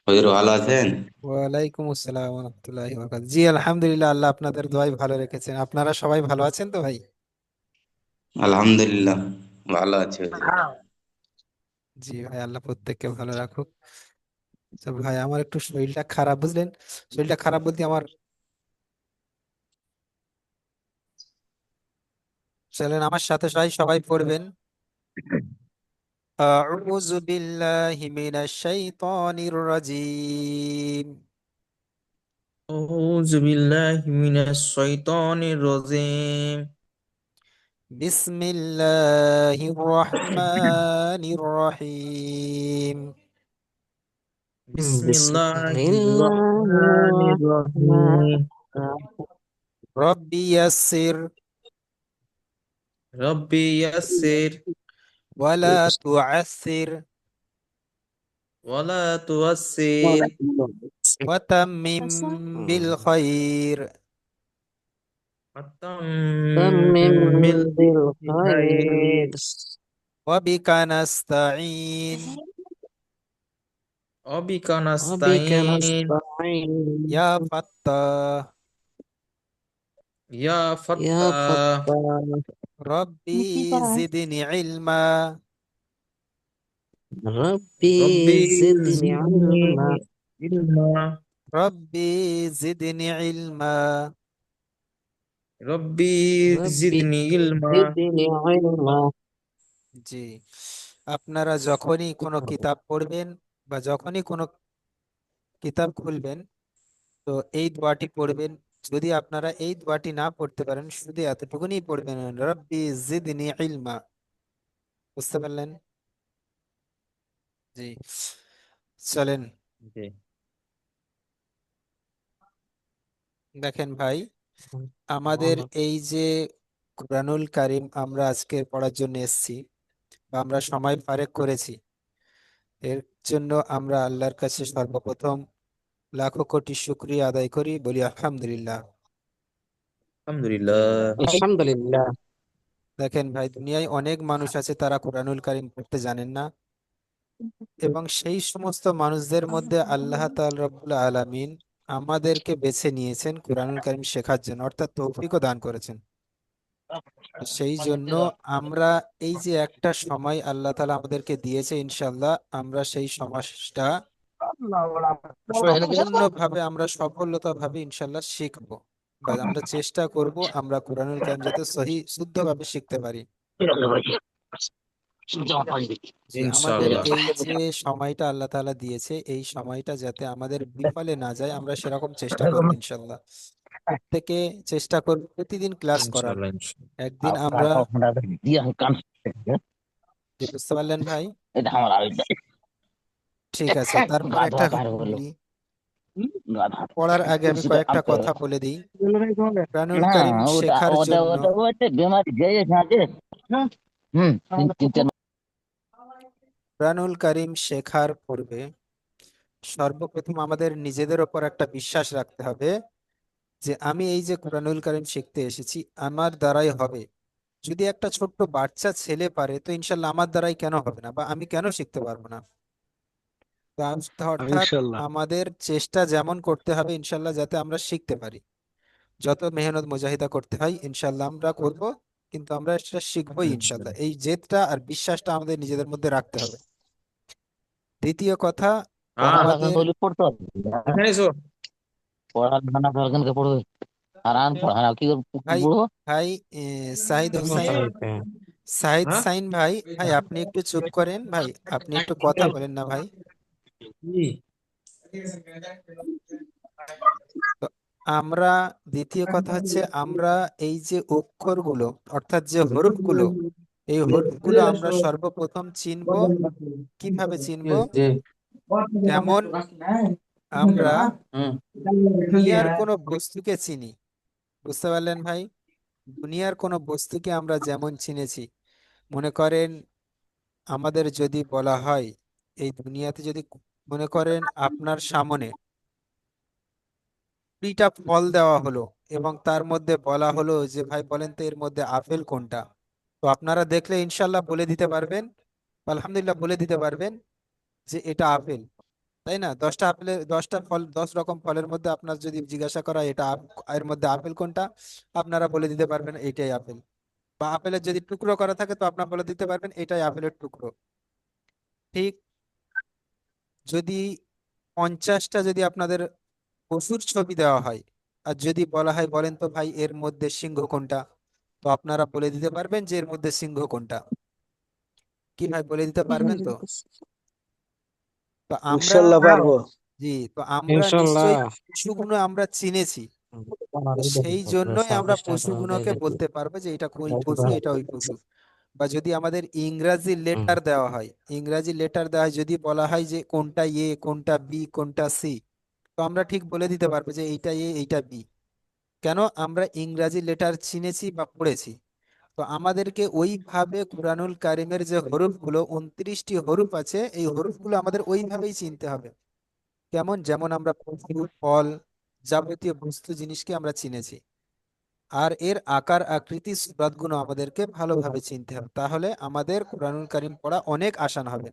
হুজুর ভালো আছেন? ওয়ালাইকুম আসসালাম ওয়া রাহমাতুল্লাহি ওয়া বারাকাতুহু। জি আলহামদুলিল্লাহ, আল্লাহ আপনাদের দোয়ায় ভালো রেখেছেন। আপনারা সবাই ভালো আছেন তো ভাই? আলহামদুলিল্লাহ, ভালো আছে হুজুর। জি ভাই, আল্লাহ প্রত্যেককে ভালো রাখুক। তো ভাই আমার একটু শরীরটা খারাপ, বুঝলেন। শরীরটা খারাপ বলতে আমার, চলেন আমার সাথে সবাই সবাই পড়বেন। আউযু বিল্লাহি মিনাশ শাইতানির রাজীম। أعوذ بالله من الشيطان الرجيم. বিসমিল্লাহির রহমানির রহিম। بسم بسم الله الله الرحمن الرحمن الرحيم. الرحيم. রব্বি ইয়াসসির ربي يسر ওয়ালা তুআসসির ولا تؤسر وتمم بالخير. وتمم تمم بالخير بالخير وبك نستعين وبك وبك نستعين نستعين يا فتاح. يا يا فتاح. فتاح. ربي زدني علما. ربي ربي زدني علما. زدني علما. ربي زدني علما. ربي ربي زدني علما. زدني علما. জি, আপনারা যখনই কোনো কিতাব পড়বেন বা যখনই কোনো কিতাব খুলবেন, তো এই দোয়াটি পড়বেন। যদি আপনারা এই দোয়াটি না পড়তে পারেন, শুধু এতটুকুনি পড়বেন, রব্বি জিদনি ইলমা। বুঝতে পারলেন? জি, চলেন জি। দেখেন ভাই, আমাদের এই যে কুরআনুল কারীম আমরা আজকে পড়ার জন্য এসেছি বা আমরা সময় ফারেক করেছি, এর জন্য আমরা আল্লাহর কাছে সর্বপ্রথম লাখো কোটি শুকরিয়া আদায় করি, বলি আলহামদুলিল্লাহ। আলহামদুলিল্লাহ। الحمد لله. দেখেন ভাই, দুনিয়ায় অনেক মানুষ আছে তারা কুরআনুল কারীম পড়তে জানেন না, এবং সেই সমস্ত মানুষদের মধ্যে আল্লাহ তাআলা রব্বুল আলামিন আমাদেরকে বেছে নিয়েছেন কুরআনুল কারীম শেখার জন্য, অর্থাৎ তৌফিকও দান করেছেন। তো সেই জন্য আমরা এই যে একটা সময় আল্লাহ তাআলা আমাদেরকে দিয়েছে, ইনশাআল্লাহ আমরা সেই সমাজটা সম্পূর্ণভাবে আমরা সফলতাভাবে ইনশাআল্লাহ শিখবো, বা আমরা চেষ্টা করব আমরা কোরআনুল কারীম যাতে সহি শুদ্ধভাবে শিখতে পারি। যে আমাদের ইনশাআল্লাহ। এই যে সময়টা আল্লাহ তাআলা দিয়েছে, এই সময়টা যাতে আমাদের বিফলে না যায়, আমরা সেরকম চেষ্টা করবো ইনশাআল্লাহ। প্রত্যেকে চেষ্টা করব প্রতিদিন ক্লাস করার। ইনশাআল্লাহ। একদিন আমরা, যে বুঝতে পারলেন ভাই? এটা আমার আরেকটা ঠিক আছে, তারপর গাধা একটা কার কথা বললো বলি। গাধা পড়ার আগে আমি কুর্সিটা কয়েকটা আনতে হবে কথা বলে দিই। কোরআনুল না কারীম ওটা শেখার ওটা জন্য, ওটা ওটা বেমারি যে আছে তিন চার কোরআনুল কারীম শেখার পূর্বে সর্বপ্রথম আমাদের নিজেদের ওপর একটা বিশ্বাস রাখতে হবে যে আমি এই যে কোরআনুল কারীম শিখতে এসেছি, আমার দ্বারাই হবে। যদি একটা ছোট্ট বাচ্চা ছেলে পারে, তো ইনশাল্লাহ আমার দ্বারাই কেন হবে না, বা আমি কেন শিখতে পারবো না? তো অর্থাৎ ইনশাল্লাহ আমাদের চেষ্টা যেমন করতে হবে ইনশাল্লাহ, যাতে আমরা শিখতে পারি। যত মেহনত মুজাহিদা করতে হয় ইনশাল্লাহ আমরা করব, কিন্তু আমরা সেটা শিখবোই ইনশাল্লাহ। ইনশাআল্লাহ। এই জেদটা আর বিশ্বাসটা আমাদের নিজেদের মধ্যে রাখতে হবে। দ্বিতীয় কথা, হ্যাঁ, পড়ালেখা আমাদের, করলে পড়তে হবে এখানে এসো। পড়ালেখা না করে পড়বে আর আন পড়া না কি ভাই পড়বো ভাই সাইদ হোসাইন, সাইদ হ্যাঁ। সাইন ভাই, ভাই আপনি একটু চুপ করেন ভাই, আপনি একটু কথা বলেন না ভাই। জি। তো আমরা, দ্বিতীয় কথা হচ্ছে আমরা এই যে অক্ষরগুলো, অর্থাৎ যে হরফগুলো, এই হরফগুলো আমরা সর্বপ্রথম চিনব। কিভাবে চিনব? জি। যেমন আমরা হুম। দুনিয়ার কোনো বস্তুকে চিনি। বুঝতে পারলেন ভাই? দুনিয়ার কোনো বস্তুকে আমরা যেমন চিনেছি, মনে করেন আমাদের যদি বলা হয় এই দুনিয়াতে, যদি মনে করেন আপনার সামনে 20টা ফল দেওয়া হলো, এবং তার মধ্যে বলা হলো যে ভাই বলেন তো এর মধ্যে আপেল কোনটা, তো আপনারা দেখলে ইনশাল্লাহ বলে দিতে পারবেন, আলহামদুলিল্লাহ বলে দিতে পারবেন যে এটা আপেল। তাই না? 10 রকম ফলের মধ্যে আপনার যদি জিজ্ঞাসা করা হয় এটা এর মধ্যে আপেল কোনটা, আপনারা বলে দিতে পারবেন এইটাই আপেল। বা আপেলের যদি টুকরো করা থাকে তো আপনারা বলে দিতে পারবেন এটাই আপেলের টুকরো। ঠিক যদি 50টা যদি আপনাদের পশুর ছবি দেওয়া হয়, আর যদি বলা হয় বলেন তো ভাই এর মধ্যে সিংহ কোনটা, তো আপনারা বলে দিতে পারবেন যে এর মধ্যে সিংহ কোনটা। কি ভাই বলে দিতে পারবেন তো? তো আমরা, ইনশাল্লাহ পারবো। জি, তো আমরা ইনশাল্লাহ। নিশ্চয়ই পশুগুলো আমরা চিনেছি, তো সেই জন্যই আমরা পশুগুলোকে বলতে পারবো যে এটা কোন পশু, এটা ওই পশু। বা যদি আমাদের ইংরাজি লেটার দেওয়া হয়, ইংরাজি লেটার দেওয়া হয়, যদি বলা হয় যে কোনটা এ কোনটা বি কোনটা সি, তো আমরা ঠিক বলে দিতে পারবো যে এইটা এ এইটা বি। কেন? আমরা ইংরাজি লেটার চিনেছি বা পড়েছি। তো আমাদেরকে ওইভাবে কুরআনুল কারিমের যে হরফগুলো 29টি হরফ আছে, এই হরফগুলো আমাদের ওইভাবেই চিনতে হবে। কেমন? যেমন আমরা পশু, ফল, যাবতীয় বস্তু জিনিসকে আমরা চিনেছি, আর এর আকার আকৃতি সুরাতগুলো আমাদেরকে ভালোভাবে চিনতে হবে, তাহলে আমাদের কুরআনুল কারীম পড়া অনেক আসান হবে।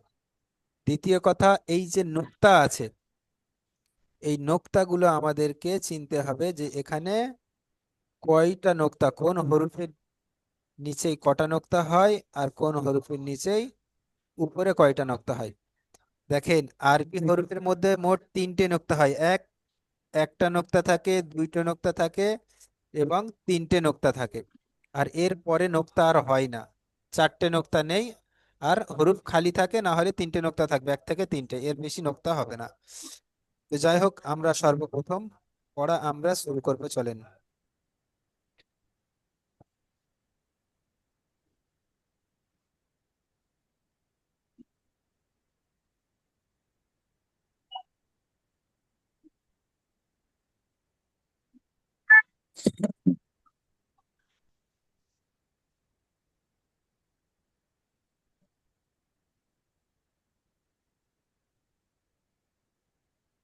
দ্বিতীয় কথা, এই যে নুক্তা আছে, এই নোক্তাগুলো আমাদেরকে চিনতে হবে যে এখানে কয়টা নোক্তা, কোন হরফের নিচেই কটা নোক্তা হয়, আর কোন হরফের নিচেই উপরে কয়টা নোক্তা হয়। দেখেন, আরবি হরফের মধ্যে মোট 3টে নোক্তা হয়। একটা নোক্তা থাকে, 2টো নোক্তা থাকে এবং 3টে নোক্তা থাকে। আর এর পরে নোক্তা আর হয় না, 4টে নোক্তা নেই। আর হরফ খালি থাকে, না হলে 3টে নোক্তা থাকবে, 1 থেকে 3টে, এর বেশি নোক্তা হবে না। তো যাই হোক, আমরা সর্বপ্রথম পড়া আমরা শুরু করবো, চলেন।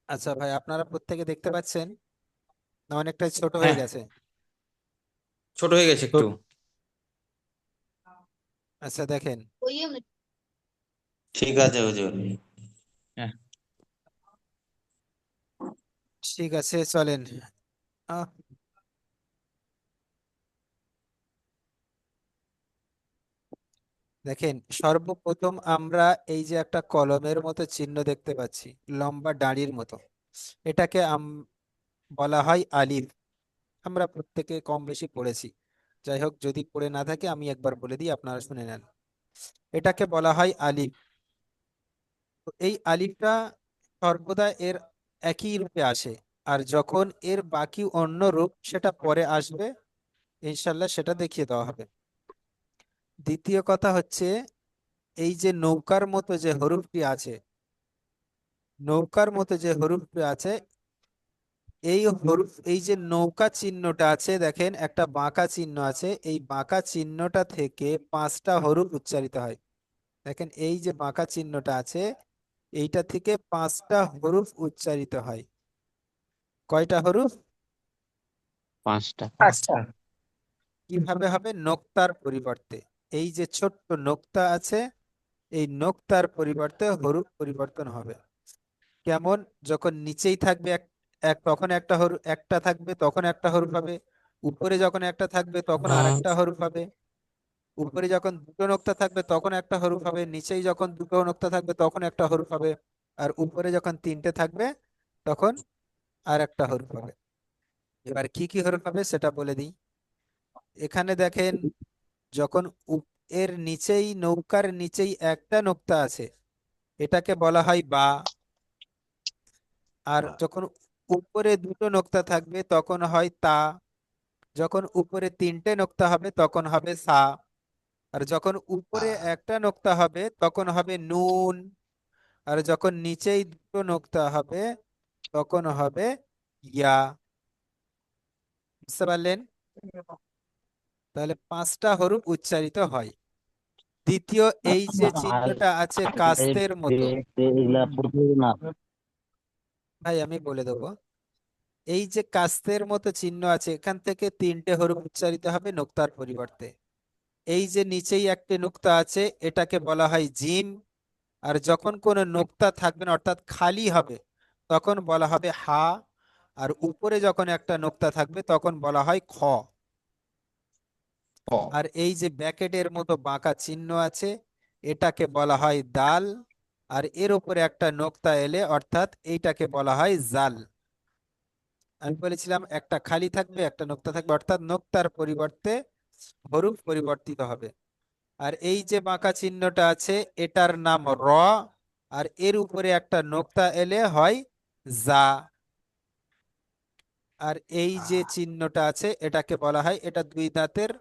আচ্ছা ভাই, আপনারা প্রত্যেকে দেখতে পাচ্ছেন না অনেকটাই ছোট হয়ে হ্যাঁ, গেছে? ছোট হয়ে গেছে একটু। আচ্ছা দেখেন, ঠিক আছে হুজুর। হ্যাঁ, ঠিক আছে চলেন। আহ, দেখেন, সর্বপ্রথম আমরা এই যে একটা কলমের মতো চিহ্ন দেখতে পাচ্ছি, লম্বা দাঁড়ির মতো, এটাকে বলা হয় আলিফ। আমরা প্রত্যেকে কম বেশি পড়েছি। যাই হোক, যদি পড়ে না থাকে আমি একবার বলে দিই, আপনারা শুনে নেন। এটাকে বলা হয় আলিফ। তো এই আলিফটা সর্বদা এর একই রূপে আসে, আর যখন এর বাকি অন্য রূপ সেটা পরে আসবে, ইনশাল্লাহ সেটা দেখিয়ে দেওয়া হবে। দ্বিতীয় কথা হচ্ছে, এই যে নৌকার মতো যে হরফটি আছে, নৌকার মতো যে হরফটি আছে, এই হরফ, এই যে নৌকা চিহ্নটা আছে, দেখেন একটা বাঁকা চিহ্ন আছে, এই বাঁকা চিহ্নটা থেকে 5টা হরফ উচ্চারিত হয়। দেখেন এই যে বাঁকা চিহ্নটা আছে, এইটা থেকে 5টা হরফ উচ্চারিত হয়। কয়টা হরফ? 5টা। আচ্ছা। কিভাবে হবে? নোক্তার পরিবর্তে, এই যে ছোট্ট নোক্তা আছে, এই নোক্তার পরিবর্তে হরফ পরিবর্তন হবে। কেমন? যখন নিচেই থাকবে এক এক তখন একটা হরফ, একটা থাকবে তখন একটা হরফ হবে। উপরে যখন একটা থাকবে তখন আরেকটা হরফ হবে। উপরে যখন 2টো নোক্তা থাকবে তখন একটা হরফ হবে, নিচেই যখন 2টো নোক্তা থাকবে তখন একটা হরফ হবে, আর উপরে যখন 3টে থাকবে তখন আর একটা হরফ হবে। এবার কি কি হরফ হবে সেটা বলে দিই। এখানে দেখেন, যখন এর নিচেই, নৌকার নিচেই একটা নোক্তা আছে, এটাকে বলা হয় বা। আর যখন উপরে 2টো নোক্তা থাকবে তখন হয় তা। যখন উপরে 3টে নোক্তা হবে তখন হবে সা। আর যখন উপরে একটা নোক্তা হবে তখন হবে নুন। আর যখন নিচেই 2টো নোক্তা হবে তখন হবে ইয়া। বুঝতে পারলেন? তাহলে 5টা হরফ উচ্চারিত হয়। দ্বিতীয়, এই যে আর চিহ্নটা আছে এই কাস্তের মতো, এগুলা পড়তে হবে না। ভাই আমি বলে দেবো, এই যে কাস্তের মতো চিহ্ন আছে, এখান থেকে 3টে হরফ উচ্চারিত হবে নোক্তার পরিবর্তে। এই যে নিচেই একটি নোক্তা আছে, এটাকে বলা হয় জিম। আর যখন কোনো নোক্তা থাকবে না অর্থাৎ খালি হবে তখন বলা হবে হা। আর উপরে যখন একটা নোক্তা থাকবে তখন বলা হয় খ। আর এই যে ব্যাকেটের মতো বাঁকা চিহ্ন আছে এটাকে বলা হয় দাল। আর এর উপরে একটা নোক্তা এলে অর্থাৎ এইটাকে বলা হয় জাল। আমি বলেছিলাম একটা খালি থাকবে একটা নোক্তা থাকবে অর্থাৎ নোক্তার পরিবর্তে হরফ পরিবর্তিত হবে। আর এই যে বাঁকা চিহ্নটা আছে এটার নাম র। আর এর উপরে একটা নোক্তা এলে হয় জা। আর এই যে চিহ্নটা আছে এটাকে বলা হয়, এটা দুই দাঁতের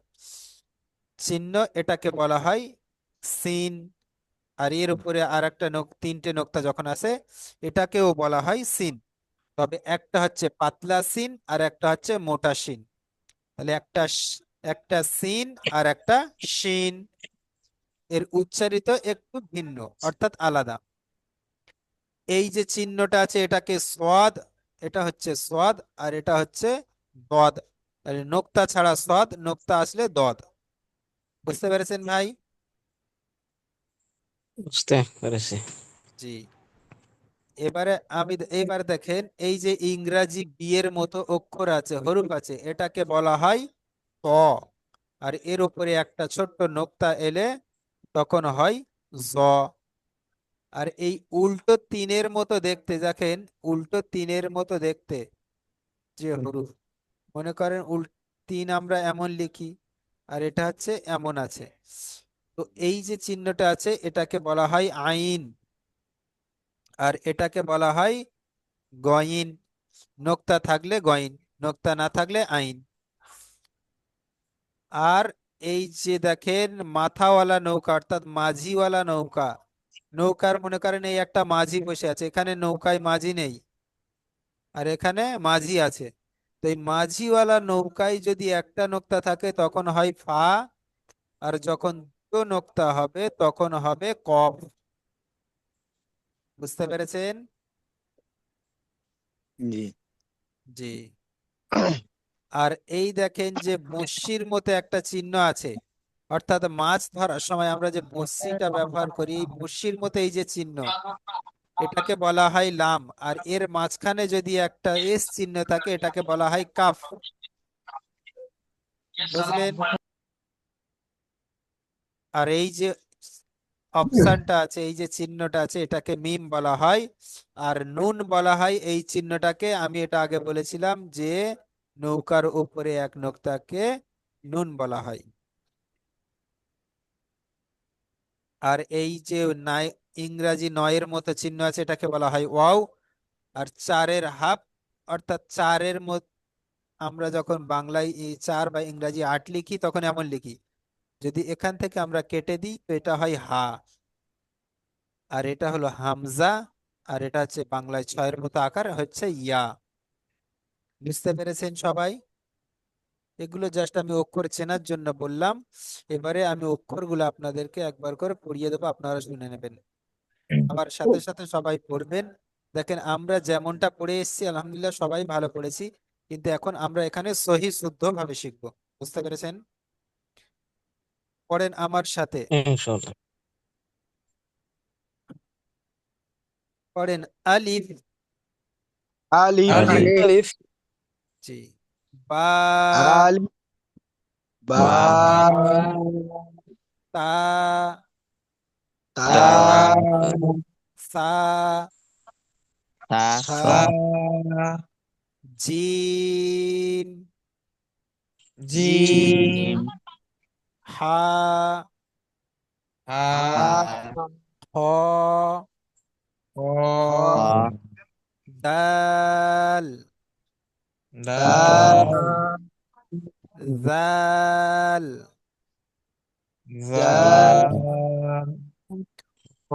চিহ্ন, এটাকে বলা হয় সিন। আর এর উপরে আর একটা তিনটে নোক্তা যখন আছে এটাকেও বলা হয় সিন। তবে একটা হচ্ছে পাতলা সিন আর একটা হচ্ছে মোটা সিন। তাহলে একটা সিন আর একটা শিন, এর উচ্চারিত একটু ভিন্ন অর্থাৎ আলাদা। এই যে চিহ্নটা আছে এটাকে সোয়াদ, এটা হচ্ছে সোয়াদ আর এটা হচ্ছে দদ। তাহলে নোক্তা ছাড়া সোয়াদ, নোক্তা আসলে দদ। বুঝতে পেরেছেন ভাই? বুঝতে পেরেছি। জি। এবার দেখেন এই যে ইংরাজি বি এর মতো অক্ষর আছে হরফ আছে এটাকে বলা হয় ত। আর এর উপরে একটা ছোট্ট নোক্তা এলে তখন হয় জ। আর এই উল্টো তিনের মতো দেখতে দেখেন, উল্টো তিনের মতো দেখতে যে হরফ, মনে করেন তিন আমরা এমন লিখি আর এটা হচ্ছে এমন আছে, তো এই যে চিহ্নটা আছে এটাকে বলা হয় আইন। আর এটাকে বলা হয় গইন। নোক্তা থাকলে গইন, নোক্তা না থাকলে আইন। আর এই যে দেখেন মাথাওয়ালা নৌকা অর্থাৎ মাঝিওয়ালা নৌকা, নৌকার মনে করেন এই একটা মাঝি বসে আছে, এখানে নৌকায় মাঝি নেই আর এখানে মাঝি আছে। তো এই মাঝিওয়ালা নৌকায় যদি একটা নোক্তা থাকে তখন হয় ফা। আর যখন দুটো নোক্তা হবে তখন হবে কফ। বুঝতে পেরেছেন? জি। জি। আর এই দেখেন যে বড়শির মতো একটা চিহ্ন আছে, অর্থাৎ মাছ ধরার সময় আমরা যে বড়শিটা ব্যবহার করি এই বড়শির মতো এই যে চিহ্ন এটাকে বলা হয় লাম। আর এর মাঝখানে যদি একটা এস চিহ্ন থাকে এটাকে বলা হয় কাফ। বুঝলেন? আর এই যে অপশনটা আছে এই যে চিহ্নটা আছে এটাকে মিম বলা হয়। আর নুন বলা হয় এই চিহ্নটাকে, আমি এটা আগে বলেছিলাম যে নৌকার উপরে এক নোক্তাকে নুন বলা হয়। আর এই যে নাই ইংরাজি নয়ের মতো চিহ্ন আছে এটাকে বলা হয় ওয়াও। আর চারের হাফ অর্থাৎ চারের মধ্যে আমরা যখন বাংলায় এই চার বা ইংরাজি আট লিখি তখন এমন লিখি, যদি এখান থেকে আমরা কেটে দিই তো এটা হয় হা। আর এটা হলো হামজা। আর এটা হচ্ছে বাংলায় ছয়ের মতো আকার হচ্ছে ইয়া। বুঝতে পেরেছেন সবাই? এগুলো জাস্ট আমি অক্ষর চেনার জন্য বললাম। এবারে আমি অক্ষরগুলো আপনাদেরকে একবার করে পড়িয়ে দেবো, আপনারা শুনে নেবেন। আমার সাথে সাথে সবাই পড়বেন। দেখেন আমরা যেমনটা পড়ে এসেছি আলহামদুলিল্লাহ সবাই ভালো পড়েছি, কিন্তু এখন আমরা এখানে সহি শুদ্ধ ভাবে শিখবো। বুঝতে পেরেছেন? পড়েন আমার সাথে। ইনশাআল্লাহ। পড়েন আলিফ। আলিফ আলিফ আলিফ। জি। বা। আলিফ বা বা তা। তা তা সা। তা সা জিম। জিম। জিম হা। হা। হা খ। খ খ। খ দাল। দাল। দাল জাল। জাল জাল। র।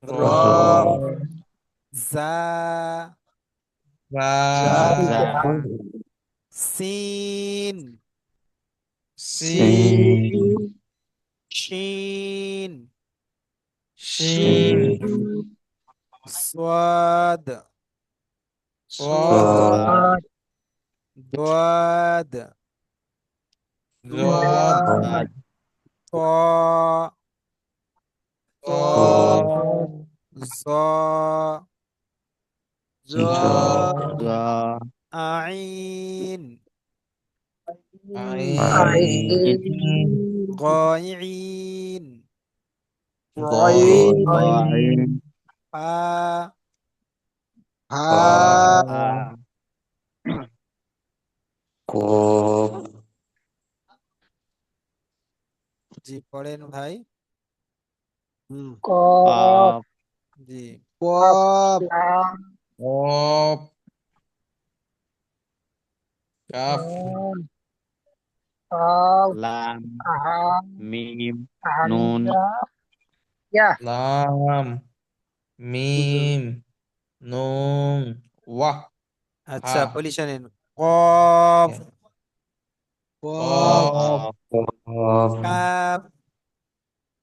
র। র জা। জা। জা যা সিন। সিন। সিন শিন। শিন। সাদ। সাদ। সাদ দাদ। দাদ। দাদ ত। قاف জ জ জ আইন عين গয়ইন غين ফা ها কফ জি পড়েন ভাই قاف জি قاف قاف كاف لام ميم نون لام ميم نون واو আচ্ছা হা বলি শোনেন কফ قاف قاف কফ কাফ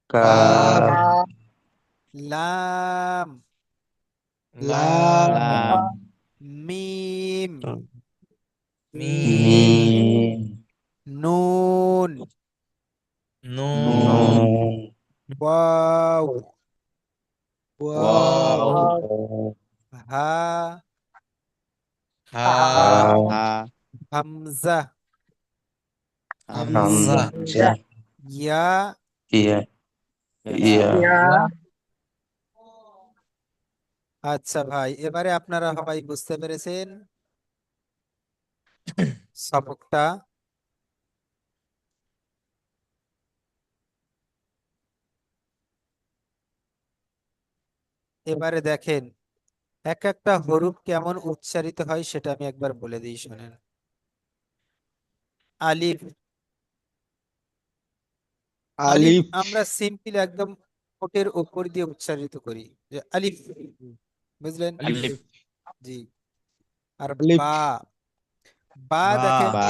কাফ লাম لام لام মিম ميم মিম নুন نون নুন ওয়াও واو হা ها ها হামজা همزة হামজা ইয়া ইয়া ইয়া আচ্ছা ভাই এবারে আপনারা সবাই বুঝতে পেরেছেন সবকটা এবারে দেখেন এক একটা হরফ কেমন উচ্চারিত হয় সেটা আমি একবার বলে দিই শোনেন আলিফ আলিফ ألف আমরা সিম্পল একদম ঠোঁটের উপর দিয়ে উচ্চারিত করি যে আলিফ বুঝলেন ألف জি আর ألف বা বা با দেখেন با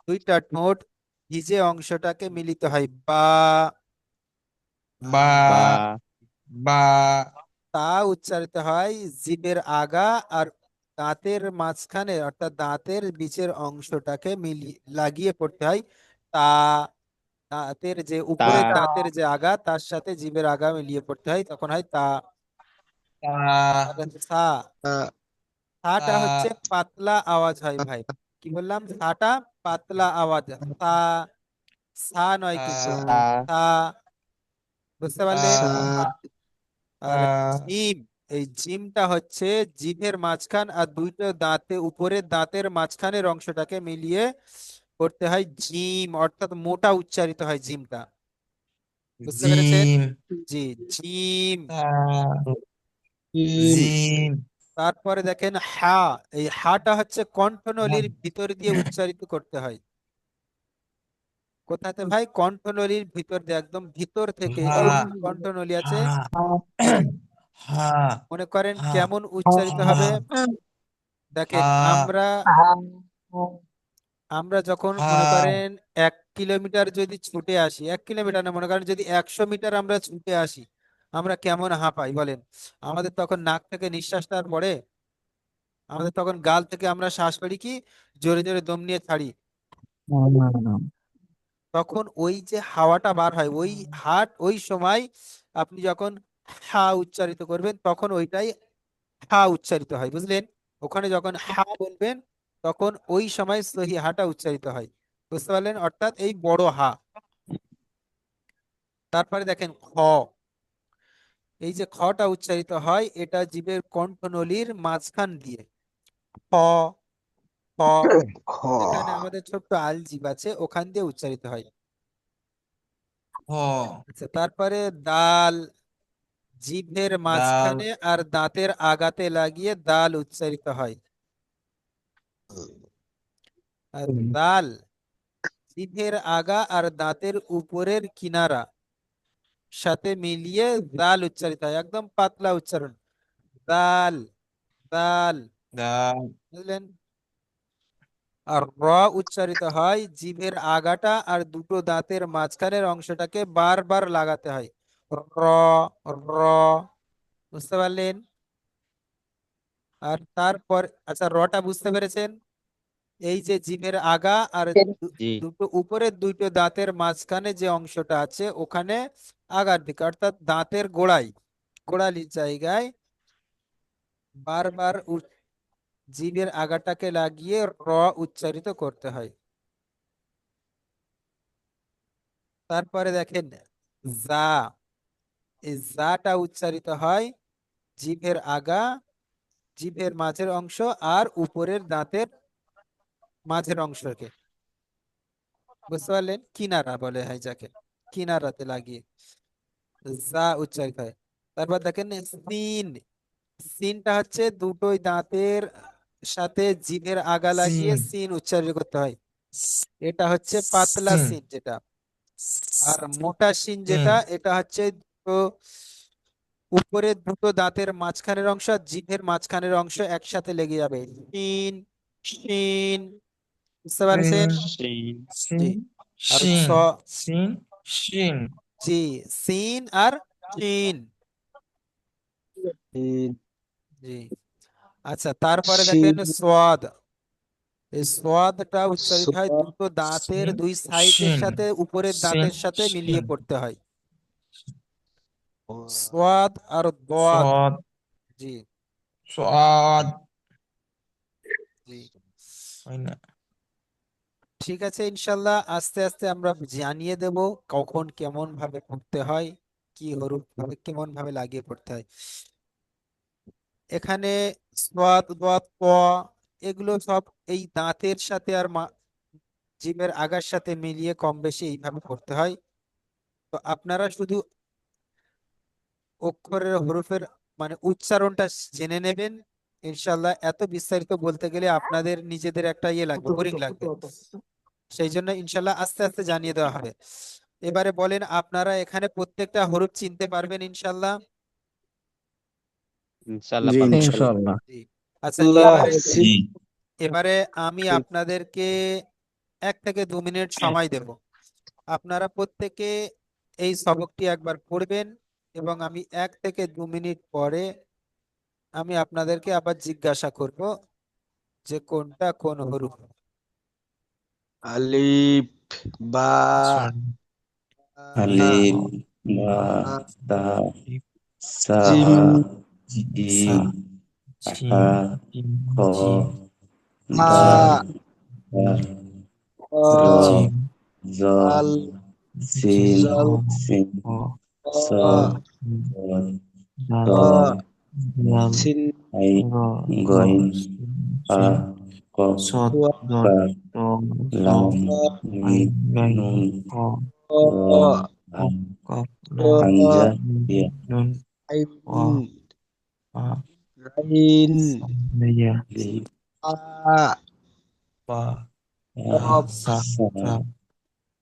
দুইটা ঠোঁট ভিজে অংশটাকে মিলিত হয় বা با با با তা উচ্চারিত হয় জিভের আগা আর দাঁতের মাঝখানে অর্থাৎ দাঁতের বিচের অংশটাকে লাগিয়ে পড়তে হয় তা দাঁতের যে تا উপরের দাঁতের যে আগা তার সাথে জিভের আগা মিলিয়ে পড়তে হয় তখন হয় তা تا তারপরে সা تا সাটা হচ্ছে পাতলা আওয়াজ হয় ভাই কি বললাম সাটা পাতলা আওয়াজ সা সা নয় কিন্তু تا تا সা বুঝতে পারলেন تا আর জিম এই জিমটা হচ্ছে জিভের মাঝখান আর দুইটা উপরের দাঁতের মাঝখানের অংশটাকে মিলিয়ে করতে হয় জিম অর্থাৎ মোটা উচ্চারিত হয় জিমটা বুঝতে পেরেছেন جيم জি জিম تا جيم তারপরে দেখেন হা এই হাটা হচ্ছে কণ্ঠনলীর ভিতর দিয়ে উচ্চারিত করতে হয় কোথাতে ভাই কণ্ঠনলীর ভিতর দিয়ে একদম ভিতর থেকে ها এই যে কণ্ঠনলী আছে ها ها মনে করেন ها কেমন উচ্চারিত হবে ها দেখেন আমরা আমরা যখন মনে ها করেন 1 কিলোমিটার যদি ছুটে আসি 1 কিলোমিটার না মনে করেন যদি 100 মিটার আমরা ছুটে আসি আমরা কেমন হাঁপাই বলেন আমাদের তখন নাক থেকে নিঃশ্বাসটা আর পড়ে আমাদের তখন গাল থেকে আমরা শ্বাস ফেলি কি জোরে জোরে দম নিয়ে ছাড়ি তখন ওই যে হাওয়াটা বার হয় ওই সময় আপনি যখন হা উচ্চারিত করবেন তখন ওইটাই হা উচ্চারিত হয় বুঝলেন ওখানে যখন হা বলবেন তখন ওই সময় সহি হাটা উচ্চারিত হয় বুঝতে পারলেন অর্থাৎ এই বড় হা তারপরে দেখেন খ এই যে খটা উচ্চারিত হয় এটা জীবের কণ্ঠনলীর মাঝখান দিয়ে খ খ যেখানে خا আমাদের ছোট্ট আলজিভ আছে ওখান দিয়ে উচ্চারিত হয় خا আচ্ছা তারপরে দাল জিভের دال মাঝখানে আর দাঁতের আগাতে লাগিয়ে দাল উচ্চারিত হয় আর দাল জিভের আগা আর দাঁতের উপরের কিনারা সাথে মিলিয়ে দাল উচ্চারিত হয় একদম পাতলা উচ্চারণ দাল দাল دال বুঝলেন আর র উচ্চারিত হয় জিভের আগাটা আর দুটো দাঁতের মাঝখানের অংশটাকে বারবার লাগাতে হয় র র বুঝতে পারলেন আর তারপর আচ্ছা রটা বুঝতে পেরেছেন এই যে জিভের আগা আর জি দুটো উপরের দুটো দাঁতের মাঝখানে যে অংশটা আছে ওখানে আগার দিকে অর্থাৎ দাঁতের গোড়ালির জায়গায় বারবার জিভের আগাটাকে লাগিয়ে উচ্চারিত করতে হয়। তারপরে দেখেন যা, এই যাটা উচ্চারিত হয় জিভের আগা, জিভের মাঝের অংশ আর উপরের দাঁতের মাঝের অংশকে, বুঝতে পারলেন? কিনারা বলে হয় যাকে, কিনারাতে লাগিয়ে যা উচ্চারিত হয়। তারপর দেখেন সিন, সিনটা হচ্ছে দুটোই দাঁতের সাথে জিভের আগা লাগিয়ে সিন সিন উচ্চারিত করতে হয়। এটা হচ্ছে পাতলা সিন সিন যেটা, আর মোটা সিন সিন যেটা এটা হচ্ছে দুটো উপরের দুটো দাঁতের মাঝখানের অংশ আর জিভের মাঝখানের অংশ একসাথে লেগে যাবে, শিন শিন, বুঝতে পারছেন? সিন সিন জি। সিন আর সিন সিন সিন জি, সিন আর শিন। জি। আচ্ছা, তারপরে দেখেন সোয়াদ, এই সোয়াদটা উচ্চারিত হয় দুটো দাঁতের সিন দুই সাইডের সিন সাথে উপরের সিন দাঁতের সাথে মিলিয়ে সিন পড়তে হয়, সোয়াদ আর দোয়াদ। সদ জি সদ জি। হয় না। ঠিক আছে, ইনশাল্লাহ আস্তে আস্তে আমরা জানিয়ে দেব কখন কেমন ভাবে পড়তে হয়, কি হরফ ভাবে কেমন ভাবে লাগিয়ে পড়তে হয়। এখানে সোয়াদ দোয়াদ ক, এগুলো সব এই দাঁতের সাথে আর জিভের আগার সাথে মিলিয়ে কম বেশি এইভাবে পড়তে হয়। তো আপনারা শুধু অক্ষরের হরফের মানে উচ্চারণটা জেনে নেবেন, ইনশাল্লাহ এত বিস্তারিত বলতে গেলে আপনাদের নিজেদের একটা ইয়ে লাগবে, বোরিং লাগবে। সেই জন্য ইনশাল্লাহ আস্তে আস্তে জানিয়ে দেওয়া হবে। এবারে বলেন, আপনারা এখানে প্রত্যেকটা হরফ চিনতে পারবেন ইনশাল্লাহ? ইনশাল্লাহ জি পারবো। ইনশাআল্লাহ। জি। আচ্ছা, আল্লাহ এবারে জি এবারে আমি আপনাদেরকে 1 থেকে 2 মিনিট সময় দেব। আপনারা প্রত্যেকে এই সবকটি একবার পড়বেন এবং আমি 1 থেকে 2 মিনিট পরে আমি আপনাদেরকে আবার জিজ্ঞাসা করব যে কোনটা কোন হরফ। আলিফ বা সরি আলিফ বা তা সা জিম সা জিম জিম হা জিম খ জিম হা দাল জিম দাল র খ জিম জ দাল সিন জিম জাল সিন হ সদ খ সদ ত দাল দাল সিন আইন র র গইন আ সিন কফ সদ ওয়া দল কাফ দ জ লাম আইন মিম গাইন নুন হ ওয়াও কফ আল কফ লাম হামজা মিম ইয়া নুন আইন ওয়া আ রাইন সামিয়া লিফ আ বা তা কফ সা সা সা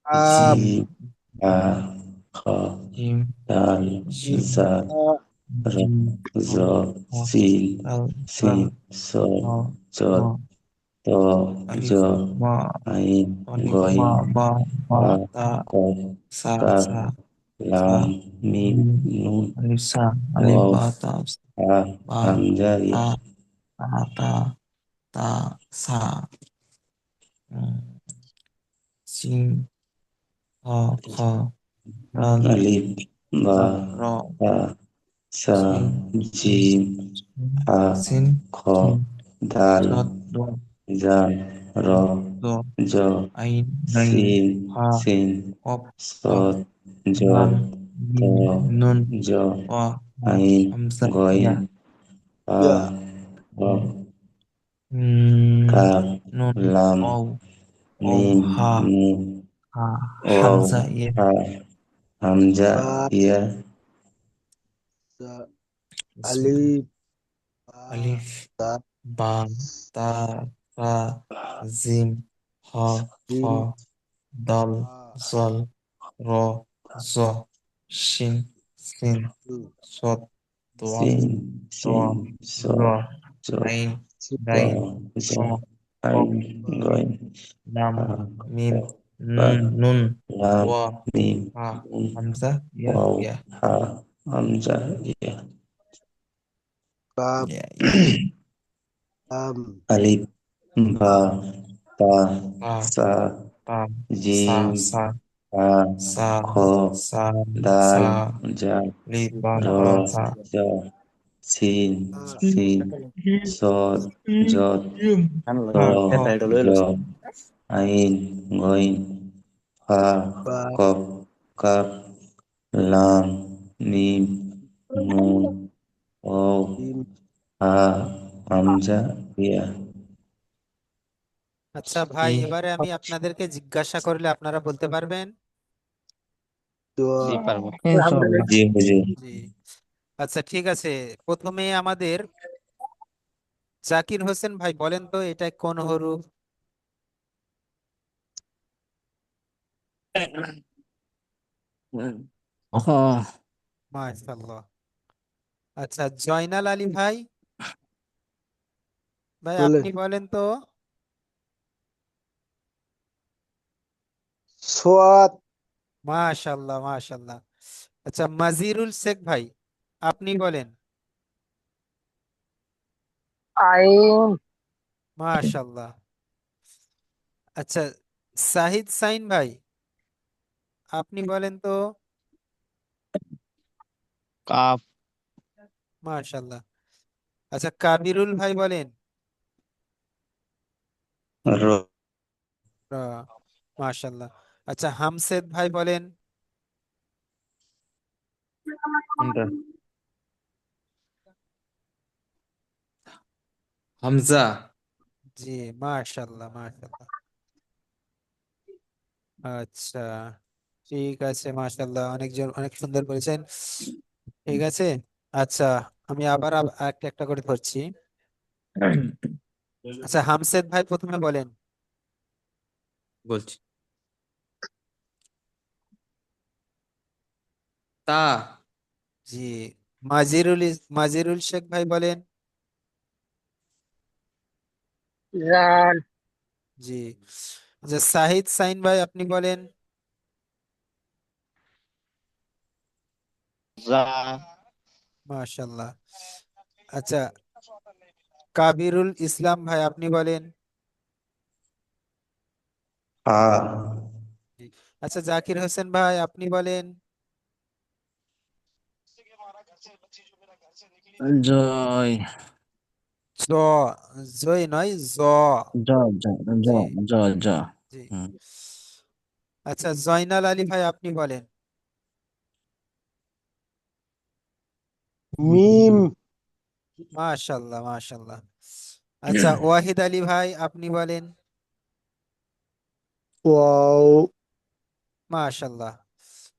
আম জিম আ খ জিম দাল জিম জাল আ র জিম জ হ হ সিন দাল সিন দাল সদ হ ম জদ ত জ আলিফ মা আইন অলিফ গইন মা বা মা আ তা কফ সা কাফ সা সা লাম মিম জিম নুন আলিফ সা আলিফ ওয়াও বা তা আ বা হামজা তা ইয়া তা তা তা সা জিম হ খ দাল আলিফ বা দাল র তা সা সিন সিন জিম সিন হা সিন খ সিন দাল সদ দ জাল র দ জ আইন গাইন সিন হা সিন কফ কফ সদ জ লাম ত মিম নুন জ ওয়া হা আইন হামজা গইন ইয়া আ ইয়া র নুন কাফ নুন লাম অও অও মিম হা নুন হা ওয়াও হামজা ইয়া হা হামজা বা ইয়া সা বিসমিল্লাহ আলিফ বা আলিফ তা বা তা সা জিম হ খ জিম দাল আ জল র জ শিন সিন সদ দোয়াত সিন দোয়া সিন র সদ জ আইন সিন ত গাইন জ র আইন কফ মিম গইন লাম হা খ মিম কাফ নুন লাম ওয়া মিম হা নুন হামজা ইয়া ওয়াও ইয়া হা হামজা ইয়া কাফ ইয়া ইয়া লাম আলিফ বা তা তা সা তা সা জিম সা হা সা খ সা দাল সা জা লিপ বা র রা সা জা সিন আর সিন সদ জদ ত হা খ জ আইন গইন ফা বা কফ কাফ লাম মিম নুন ওয়াও জিম হা হামজা ইয়া। আচ্ছা ভাই, ই এবারে আমি আপনাদেরকে জিজ্ঞাসা করলে আপনারা বলতে পারবেন? জি দোয়া পারবো। ইনশাআল্লাহ। জি হুজুর। জি। আচ্ছা ঠিক আছে, প্রথমে আমাদের জাকির হোসেন ভাই বলেন তো এটা কোন হরফ? মাশাআল্লাহ। আচ্ছা জয়নাল আলী ভাই, ভাই বলেন আপনি বলেন তো। সোয়াদ মাশাআল্লাহ মাশাআল্লাহ। আচ্ছা মাজিরুল শেখ ভাই, আপনি বলেন। আইন মাশাআল্লাহ। আচ্ছা সাহিদ সাইন ভাই, আপনি বলেন তো। কাফ। মাশাআল্লাহ। আচ্ছা কাবিরুল ভাই বলেন। র রা। মাশাআল্লাহ। আচ্ছা হামসেদ ভাই বলেন। কোনটা? হামজা। জি মাশাআল্লাহ মাশাআল্লাহ। আচ্ছা ঠিক আছে, মাশাআল্লাহ, অনেকজন অনেক সুন্দর বলেছেন। ঠিক আছে। আচ্ছা আমি আবার একটা একটা করে ধরছি। আচ্ছা হামসেদ ভাই প্রথমে বলেন। বলছি। তা জি। মাজিরুল শেখ ভাই বলেন। জাল জি। আচ্ছা সাহিদ সাইন ভাই আপনি বলেন। জা। মাশাআল্লাহ। আচ্ছা কাবিরুল ইসলাম ভাই আপনি বলেন। আ জি। আচ্ছা জাকির হোসেন ভাই আপনি বলেন। জয় জ। জয় নয়, জ। জ জ জ জি জ জ জি। হুম। আচ্ছা জয়নাল আলী ভাই আপনি বলেন। মিম মাশাআল্লাহ মাশাআল্লাহ। আচ্ছা ওয়াহিদ আলী ভাই আপনি বলেন। ওয়াও মাশাআল্লাহ।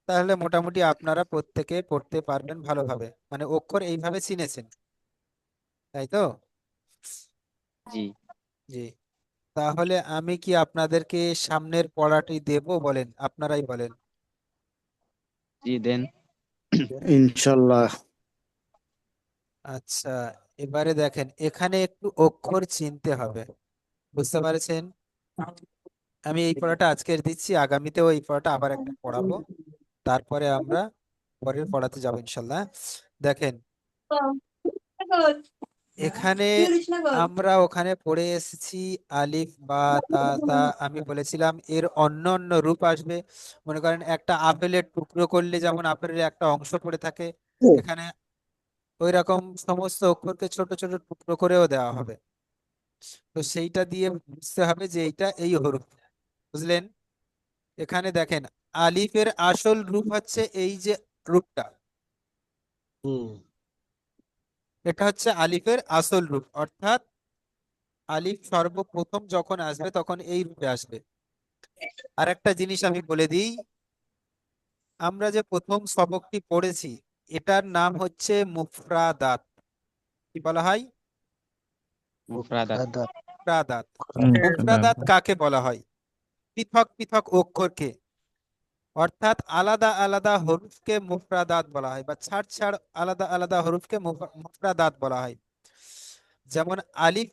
তাহলে মোটামুটি আপনারা প্রত্যেকে পড়তে পারবেন ভালোভাবে, মানে অক্ষর এইভাবে চিনেছেন, তাই তো? জি জি। তাহলে আমি কি আপনাদেরকে সামনের পড়াটি দেব, বলেন, আপনারাই বলেন। জি দেন। ইনশাল্লাহ আচ্ছা এবারে দেখেন, এখানে একটু অক্ষর চিনতে হবে, বুঝতে পারছেন? আমি এই পড়াটা আজকের দিচ্ছি, আগামীতেও এই পড়াটা আবার একটা পড়াবো, তারপরে আমরা পরের পড়াতে যাবো ইনশাল্লাহ। দেখেন এখানে আমরা ওখানে পড়ে এসেছি আলিফ বা তা তা। আমি বলেছিলাম এর অন্য অন্য রূপ আসবে। মনে করেন একটা আপেলের টুকরো করলে যেমন আপেলের একটা অংশ পড়ে থাকে, এখানে ওই রকম সমস্ত অক্ষরকে ছোট ছোট টুকরো করেও দেওয়া হবে। তো সেইটা দিয়ে বুঝতে হবে যে এইটা এই হরফ, বুঝলেন? এখানে দেখেন আলিফের আসল রূপ হচ্ছে এই যে রূপটা, হুম এটা হচ্ছে আলিফের আসল রূপ, অর্থাৎ আলিফ সর্বপ্রথম যখন আসবে তখন এই রূপে আসবে। আর একটা জিনিস আমি বলে দিই, আমরা যে প্রথম সবকটি পড়েছি এটার নাম হচ্ছে মুফরাদাত। কি বলা হয়? মুফরাদাত। মুফরাদাত মুফরাদাত। হুম, মুফরাদাত কাকে বলা হয়? পৃথক পৃথক অক্ষরকে, অর্থাৎ আলাদা আলাদা হরফকে মুফরাদাত বলা হয়, বা ছাড় ছাড় আলাদা আলাদা হরফকে মুফরাদাত বলা হয়। যেমন আলিফ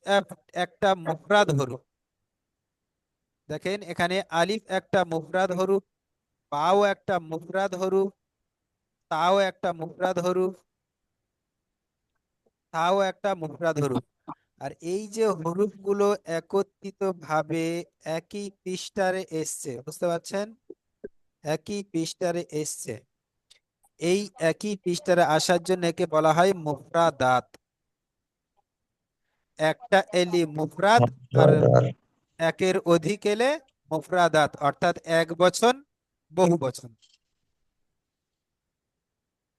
একটা মুফরাদ হরফ, দেখেন এখানে আলিফ একটা মুফরাদ হরফ, বাও একটা মুফরাদ হরফ, তাও একটা মুফরাদ হরফ, তাও একটা মুফরাদ হরফ। আর এই যে হরফগুলো একত্রিত ভাবে একই পৃষ্ঠারে এসছে, বুঝতে পারছেন? একই পৃষ্ঠারে এসছে, এই একই পৃষ্ঠারে আসার জন্য একে বলা হয় মুফরাদাত। একটা এলি মুফরাদ আর একের অধিক এলে মুফরাদাত, অর্থাৎ এক বচন, বহু বচন।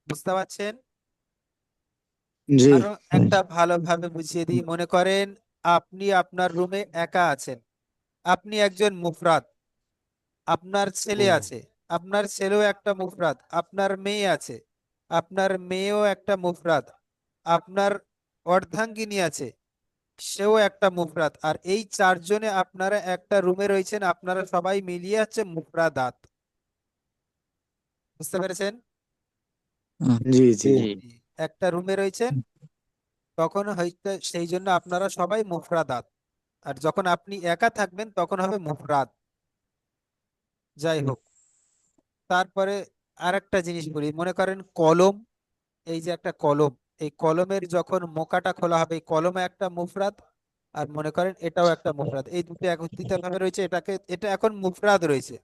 বুঝতে পারছেন? জি আরো একটা ভালোভাবে বুঝিয়ে দিই। মনে করেন আপনি আপনার রুমে একা আছেন, আপনি একজন মুফরাদ, আপনার ছেলে আছে, আপনার ছেলেও একটা মুফরাদ, আপনার মেয়ে আছে, আপনার মেয়েও একটা মুফরাদ, আপনার অর্ধাঙ্গিনী আছে, সেও একটা মুফরাদ। আর এই চারজনে আপনারা একটা রুমে রয়েছেন, আপনারা সবাই মিলিয়ে হচ্ছে মুফরাদাত। বুঝতে পেরেছেন? জি জি জি জি। একটা রুমে রয়েছেন, তখন হয়তো সেই জন্য আপনারা সবাই মুফরাদাত। আর যখন আপনি একা থাকবেন তখন হবে মুফরাদ। যাই হোক, তারপরে আরেকটা জিনিস বলি। মনে করেন কলম, এই যে একটা কলম, এই কলমের যখন মোকাটা খোলা হবে, এই কলমে একটা মুফরাদ, আর মনে করেন এটাও একটা মুফরাদ, এই দুটো একত্রিত ভাবে রয়েছে, এটা এখন মুফরাদ রয়েছে।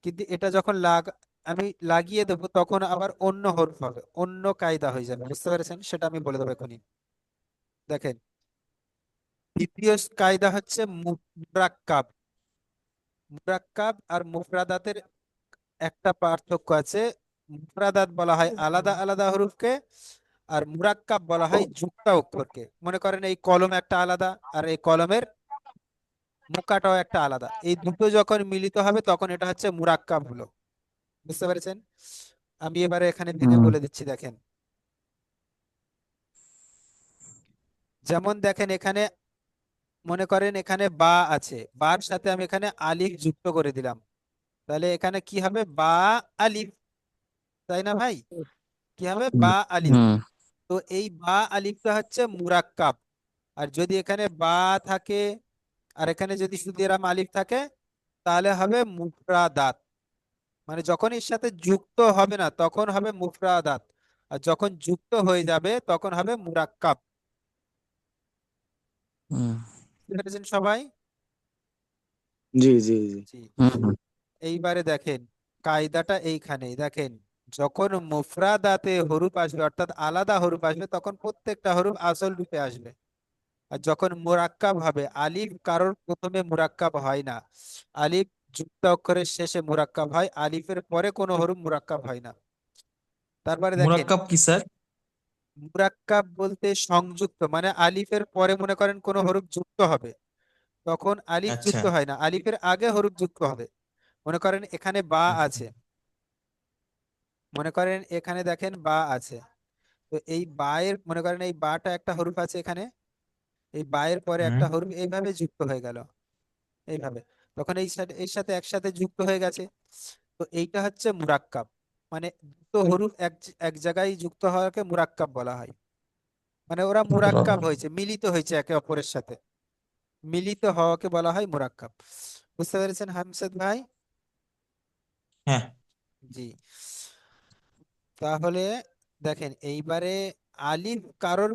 কিন্তু এটা যখন আমি লাগিয়ে দেবো তখন আবার অন্য হরফ হবে, অন্য কায়দা হয়ে যাবে। বুঝতে পেরেছেন? সেটা আমি বলে দেবো এখনই। দেখেন, দ্বিতীয় কায়দা হচ্ছে মুরাক্কাব। মুরাক্কাব আর মুফরাদাতের একটা পার্থক্য আছে। মুফরাদাত বলা হয় আলাদা আলাদা হরফকে, আর মুরাক্কাব বলা হয় যুক্ত অক্ষরকে। মনে করেন এই কলম একটা আলাদা, আর এই কলমের মুকাটাও একটা আলাদা, এই দুটো যখন মিলিত হবে তখন এটা হচ্ছে মুরাক্কাব হলো। বুঝতে পেরেছেন? আমি এবারে এখানে ভেঙে বলে দিচ্ছি, দেখেন। যেমন দেখেন এখানে, মনে করেন এখানে বা আছে, বার সাথে আমি এখানে আলিফ যুক্ত করে দিলাম, তাহলে এখানে কি হবে? বা আলিফ, তাই না ভাই? কি হবে? বা আলিফ। তো এই বা আলিফটা হচ্ছে মুরাক্কাব। আর যদি এখানে বা থাকে আর এখানে যদি শুধু এরকম আলিফ থাকে, তাহলে হবে মুফরাদাত। মানে যখন এর সাথে যুক্ত হবে না তখন হবে মুফরাদাত, আর যখন যুক্ত হয়ে যাবে তখন হবে মুরাক্কাব। বুঝতে পেরেছেন সবাই? জি জি জি জি। এইবারে দেখেন, কায়দাটা এইখানেই দেখেন। যখন মুফরাদাতে হরুফ আসবে, অর্থাৎ আলাদা হরুফ আসবে, তখন প্রত্যেকটা হরুফ আসল রূপে আসবে। আর যখন মুরাক্কাব হবে, আলিফ কারোর প্রথমে মুরাক্কাব হয় না, আলিফ যুক্ত অক্ষরের শেষে মুরাক্কাব হয়, আলিফের পরে কোনো হরফ মুরাক্কাব হয় না। তারপরে দেখেন, মুরাক্কাব কি স্যার? মুরাক্কাব বলতে সংযুক্ত, মানে আলিফের পরে মনে করেন কোনো হরফ যুক্ত হবে, তখন আলিফ আচ্ছা যুক্ত হয় না, আলিফের আগে হরফ যুক্ত হবে। মনে করেন এখানে বা আচ্ছা আছে, মনে করেন এখানে দেখেন বা আছে, তো এই বা এর মনে করেন এই বাটা একটা হরফ আছে এখানে, এই বা এর পরে হুম একটা হরফ এইভাবে যুক্ত হয়ে গেল, এইভাবে, তখন এর সাথে একসাথে যুক্ত হয়ে গেছে। তো এইটা হচ্ছে মুরাক্কাব। মানে দুটো হরফ এক এক জায়গায় যুক্ত হওয়াকে মুরাক্কাব বলা হয়। মানে ওরা মুরাক্কাব হয়েছে, মিলিত হয়েছে একে অপরের সাথে, মিলিত হওয়াকে বলা হয় মুরাক্কাব। বুঝতে পেরেছেন হামসাদ ভাই? হ্যাঁ জি। তাহলে দেখেন এইবারে আলিফ কারোর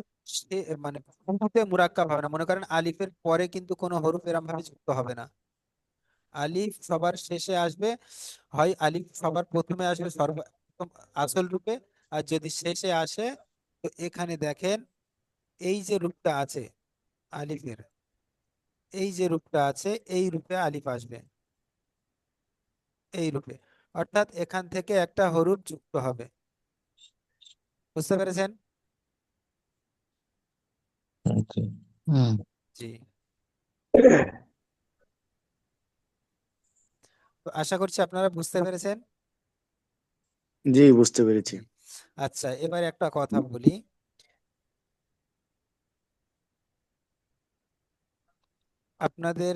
মানে শুরুতে মুরাক্কাব হবে না। মনে করেন আলিফের পরে কিন্তু কোনো হরফ এরম ভাবে যুক্ত হবে না, আলিফ সবার শেষে আসবে। হয় আলিফ সবার প্রথমে আসবে সর্বপ্রথম আসল রূপে, আর যদি শেষে আসে, তো এখানে দেখেন এই যে রূপটা আছে আলিফের, এই যে রূপটা আছে এই রূপে আলিফ আসবে, এই রূপে, অর্থাৎ এখান থেকে একটা হরফ যুক্ত হবে। বুঝতে পেরেছেন? জি। তো আশা করছি আপনারা বুঝতে পেরেছেন। জি বুঝতে পেরেছি। জি। আচ্ছা, এবার একটা কথা বলি। আপনাদের